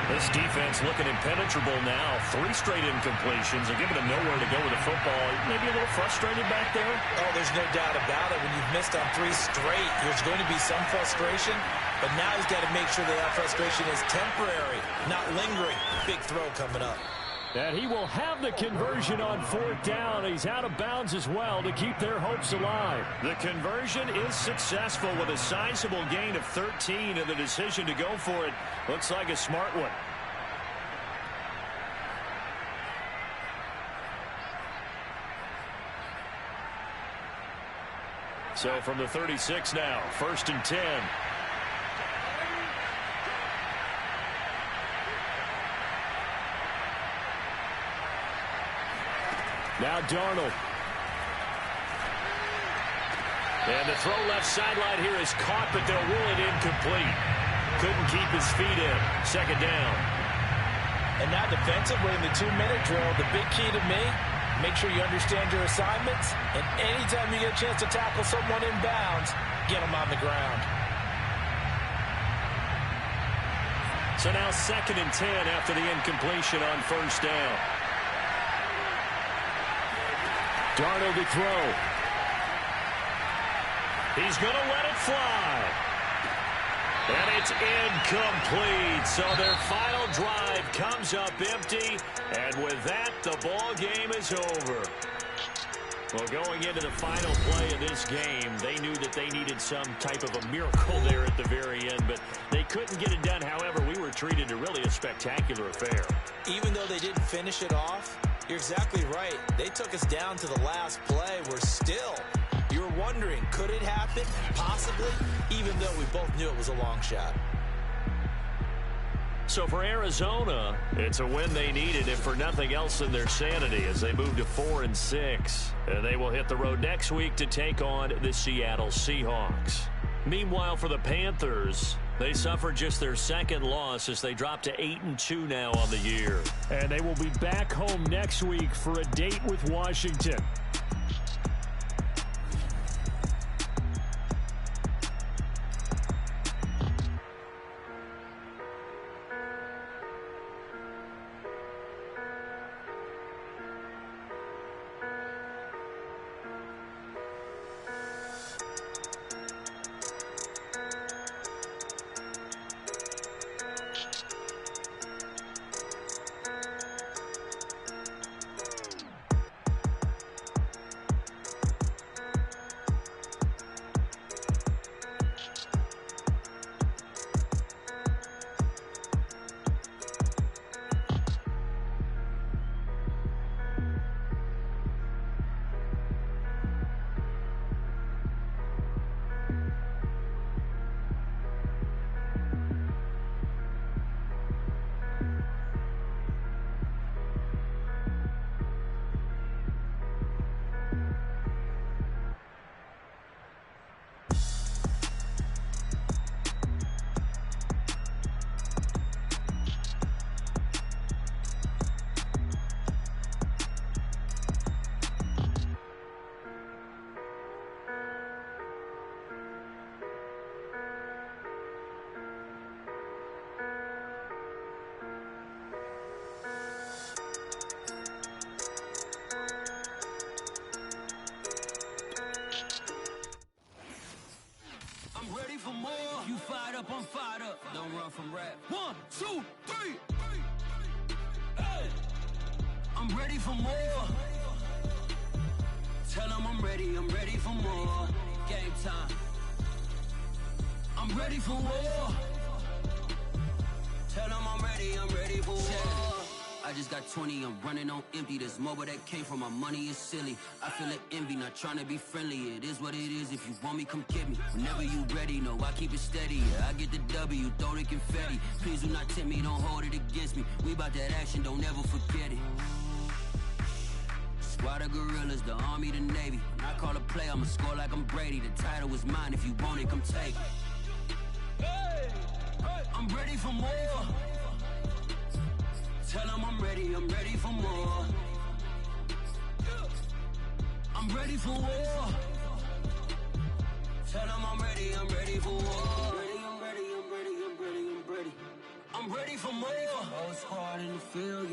This defense looking impenetrable now. 3 straight incompletions. They're giving them nowhere to go with the football. Maybe a little frustrated back there? Oh, there's no doubt about it. When you've missed on 3 straight, there's going to be some frustration. But now he's got to make sure that that frustration is temporary, not lingering. Big throw coming up. And he will have the conversion on 4th down. He's out of bounds as well to keep their hopes alive. The conversion is successful with a sizable gain of 13, and the decision to go for it looks like a smart one. So from the 36 now, 1st and 10. Now Darnold. And the throw left sideline here is caught, but they'll rule it incomplete. Couldn't keep his feet in. 2nd down. And now defensively in the 2-minute drill, the big key to me, make sure you understand your assignments. And anytime you get a chance to tackle someone in bounds, get them on the ground. So now 2nd and 10 after the incompletion on 1st down. Darnold to throw. He's going to let it fly. And it's incomplete. So their final drive comes up empty. And with that, the ball game is over. Well, going into the final play of this game, they knew that they needed some type of a miracle there at the very end, but they couldn't get it done. However, we were treated to really a spectacular affair. Even though they didn't finish it off, you're exactly right. They took us down to the last play. You're wondering, could it happen? Possibly, even though we both knew it was a long shot. So for Arizona, it's a win they needed, if for nothing else than their sanity, as they move to 4-6. And they will hit the road next week to take on the Seattle Seahawks. Meanwhile, for the Panthers, they suffered just their 2nd loss as they drop to 8-2 now on the year. And they will be back home next week for a date with Washington. I'm fired up. Don't run from rap. 1, 2, 3. Hey. I'm ready for more. Tell them I'm ready for more. Game time. I'm ready for war. Tell them I'm ready for war. I just got 20, I'm running on empty. This mobile that came from my money is silly. I feel like envy, not trying to be friendly. It is what it is, if you want me, come get me. Whenever you ready, no, I keep it steady. Yeah, I get the W, throw the confetti. Please do not tempt me, don't hold it against me. We bout that action, don't ever forget it. Squad of gorillas, the army, the navy. When I call a play, I'ma score like I'm Brady. The title is mine, if you want it, come take it. I'm ready for more. Tell them I'm ready for more. I'm ready for war. Tell them I'm ready for war. I'm ready for more. Whole squad in the field.